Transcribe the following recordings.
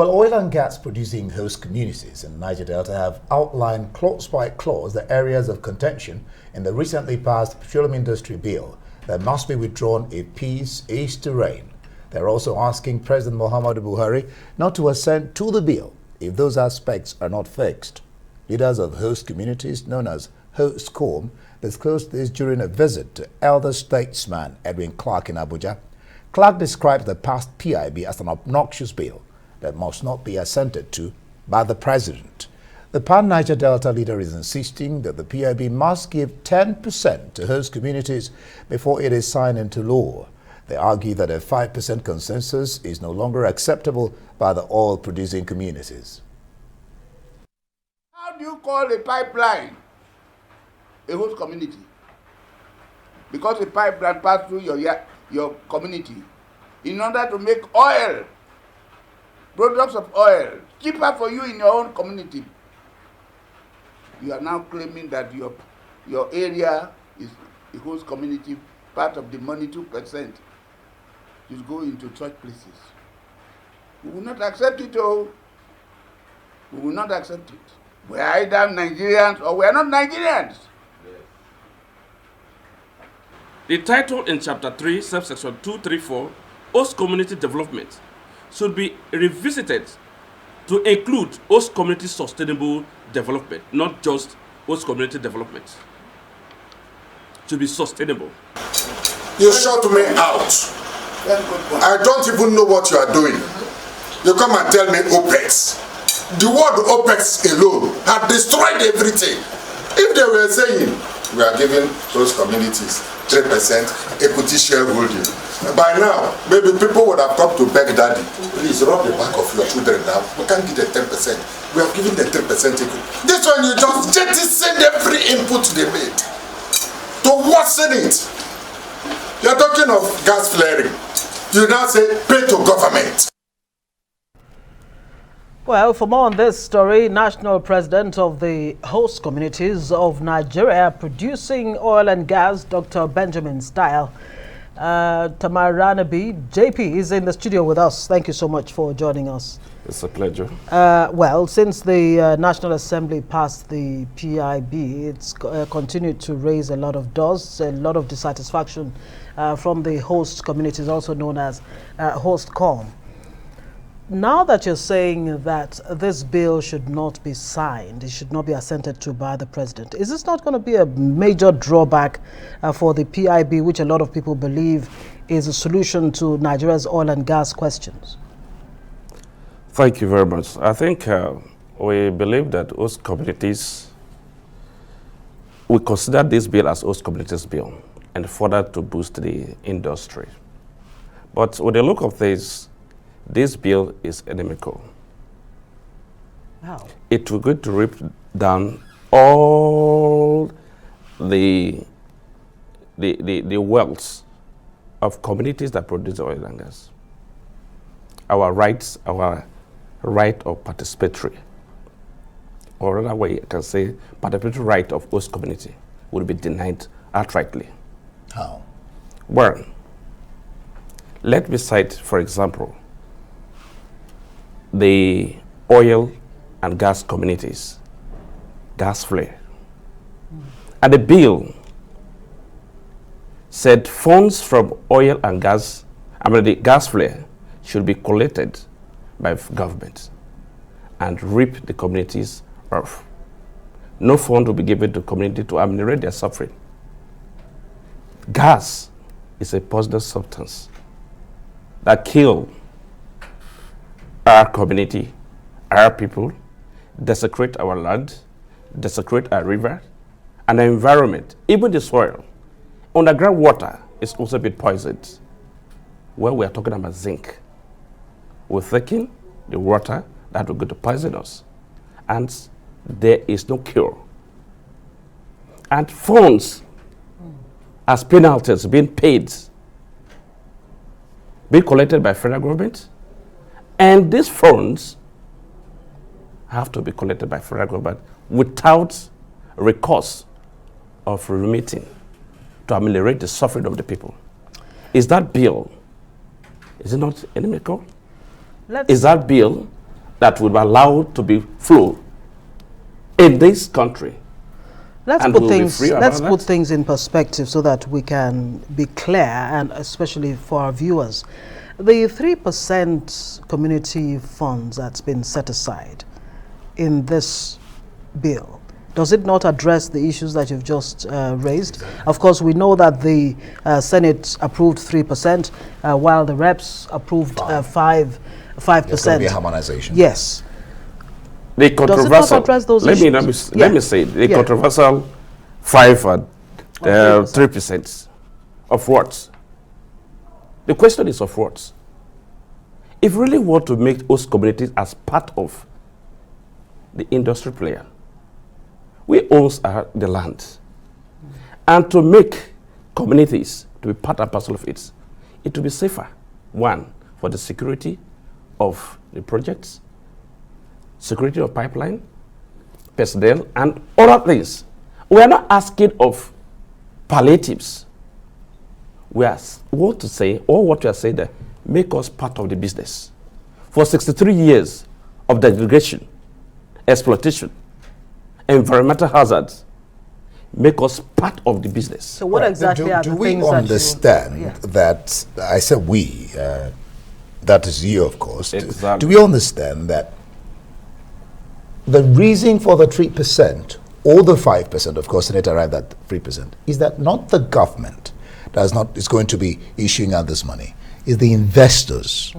Well, oil and gas producing host communities in Niger Delta have outlined clause by clause the areas of contention in the recently passed Petroleum Industry Bill that must be withdrawn if peace is to reign. They're also asking President Muhammadu Buhari not to assent to the bill if those aspects are not fixed. Leaders of host communities known as Hostcom disclosed this during a visit to elder statesman Edwin Clark in Abuja. Clark described the passed PIB as an obnoxious bill that must not be assented to by the president. The Pan-Niger Delta leader is insisting that the PIB must give 10% to host communities before it is signed into law. They argue that a 5% consensus is no longer acceptable by the oil-producing communities. How do you call a pipeline a host community? Because a pipeline passed through your community in order to make oil, products of oil, cheaper for you in your own community. You are now claiming that your area is a host community, part of the money, 2%, is going to church places. We will not accept it, oh. We will not accept it. We are either Nigerians or we are not Nigerians. The title in Chapter 3, subsection 234, Host Community Development, should be revisited to include host community sustainable development, not just host community development. To be sustainable. You shut me out. I don't even know what you are doing. You come and tell me OPEX. The word OPEX alone had destroyed everything. If they were saying we are giving those communities 3% equity shareholding, by now maybe people would have come to beg daddy, please rub the back of your children now. We can't give them 10%. We have given them 10% equity. This one you just jettison every input they made to worsen it. You're talking of gas flaring. You now say pay to government. Well, for more on this story, National President of the Host Communities of Nigeria Producing Oil and Gas, Dr. Benjamin Style, Tamaranebi, JP, is in the studio with us. Thank you so much for joining us. It's a pleasure. Well, since the National Assembly passed the PIB, it's continued to raise a lot of doors, a lot of dissatisfaction from the host communities, also known as Hostcom. Now that you're saying that this bill should not be signed, it should not be assented to by the president, is this not going to be a major drawback for the PIB, which a lot of people believe is a solution to Nigeria's oil and gas questions? Thank you very much. I think we believe that host communities, we consider this bill as host communities bill and further to boost the industry. But with the look of this bill is inimical. How? It will go to rip down all the wealth of communities that produce oil and gas. Our rights, our right of participatory, or another way I can say participatory right of host community will be denied outrightly. How? Well, let me cite, for example, the oil and gas communities, gas flare. And the bill said funds from oil and gas, the gas flare should be collected by government and reap the communities off. No fund will be given to community to ameliorate their suffering. Gas is a poisonous substance that kills our community, our people, desecrate our land, desecrate our river, and the environment, even the soil. Underground water is also a bit poisoned. Well, we are talking about zinc. We're taking the water that will go to poison us, and there is no cure. And funds as penalties being paid, being collected by federal government, and these funds have to be collected by federal government without recourse of remitting to ameliorate the suffering of the people. Is that bill, is it not inimical? Is that bill that will be allowed to be flow in this country. Let's And put we'll be things. free about Let's put that. things in perspective so that we can be clear, and especially for our viewers, the 3% community funds that's been set aside in this bill, does it not address the issues that you've just raised? Of course, we know that the Senate approved 3%, while the reps approved 5%. There's going to be a harmonization. Yes. The Does it not controversial, address those let issues? let me say, the Yeah. controversial 5 and 3% of what? The question is of what? If you really want to make host communities as part of the industry player, we own the land. And to make communities to be part and parcel of it, it will be safer. One, for the security of the projects, security of pipeline, personnel, and other things. We are not asking of palliatives. We are what to say, or what we are saying that make us part of the business. For 63 years of degradation, exploitation, environmental hazards, make us part of the business. So what exactly are the we things that understand you, that, I said we, that is you, of course. Exactly. Do we understand that the reason for the 3% or the 5%, of course, Senator arrived at 3%, is that not the government that is going to be issuing out this money, is the investors,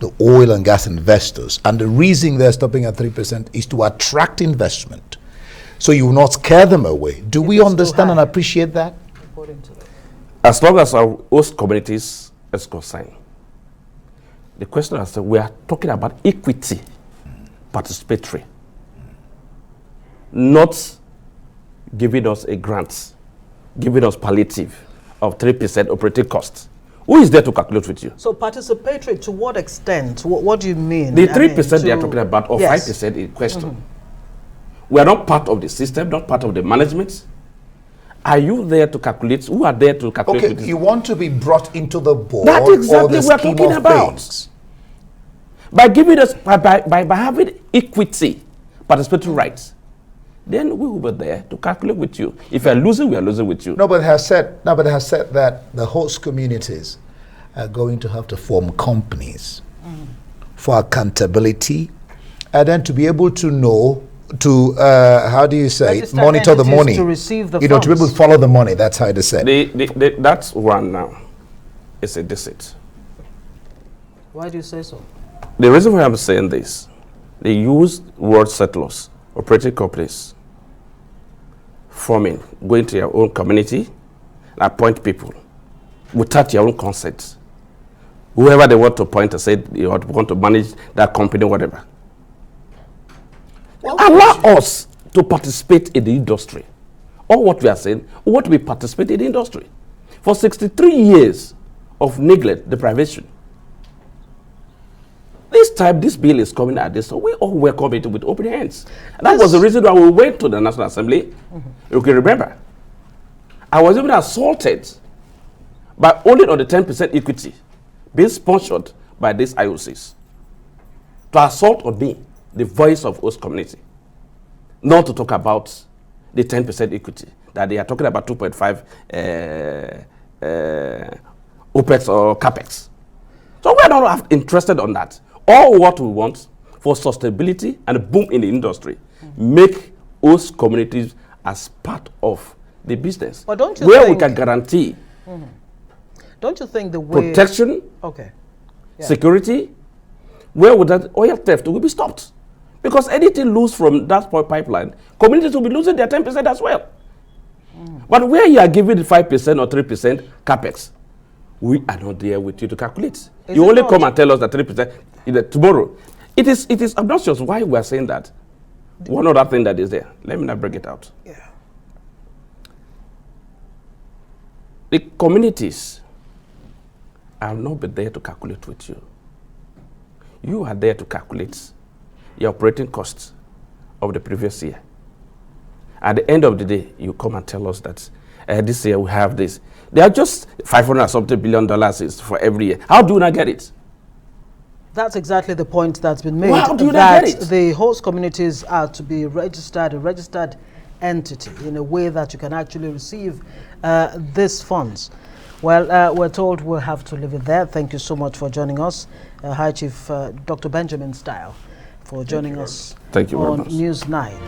the oil and gas investors. And the reason they're stopping at 3% is to attract investment. So you will not scare them away. Do we understand and appreciate that? according to them? As long as our host communities is concerned, the question is we are talking about equity, participatory, not giving us a grant, giving us palliative of 3% operating costs. Who is there to calculate with you? So participatory, to what extent? What do you mean? The I mean, 3% they are talking about, or yes. 5% in question. We are not part of the system, not part of the management. Are you there to calculate? Who are there to calculate? Okay, with you want to be brought into the board That's exactly or the what we're scheme talking of about. things. By giving us, by having equity, participatory rights, then we will be there to calculate with you. If you are losing, we are losing with you. Nobody has said that the host communities are going to have to form companies for accountability, and then to be able to know, to how do you say, Registered monitor the entities money, to receive the to be able to funds. follow the money. That's how it is said. That's one now. It's a deceit. Why do you say so? The reason why I'm saying this, they use word settlers, operating companies, forming, going to your own community, and appoint people without your own consent. Whoever they want to appoint, say they want to manage that company, whatever. Allow us to participate in the industry. Or what we are saying, what we participate in the industry. For 63 years of neglect, deprivation. This time, this bill is coming at this, so we all welcome it with open hands. And that was the reason why we went to the National Assembly. You can remember. I was even assaulted by only on the 10% equity being sponsored by these IOCs to assault on me, the voice of host community, not to talk about the 10% equity, that they are talking about 2.5 OPEX or CAPEX. So we are not interested on that. All what we want for sustainability and a boom in the industry, make host communities as part of the business. But don't you where we think- can guarantee Don't you think the way... protection, Okay. Yeah. security, where would that oil theft will be stopped? Because anything loose from that pipeline, communities will be losing their 10% as well. But where you are giving the 5% or 3% capex, we are not there with you to calculate. Is You it only not? come and tell us that 3% tomorrow. It is obnoxious why we are saying that. One other thing that is there. Let me not break it out. Yeah. The communities are not be there to calculate with you. You are there to calculate your operating costs of the previous year. At the end of the day, you come and tell us that this year we have this. They are just $500 something billion is for every year. How do you not get it? That's exactly the point that's been made. Well, how do you that get it? the host communities are to be registered, a registered entity in a way that you can actually receive these funds. Well, we're told we'll have to leave it there. Thank you so much for joining us, High Chief Dr. Benjamin Style, for joining us Thank you very on much. News Night.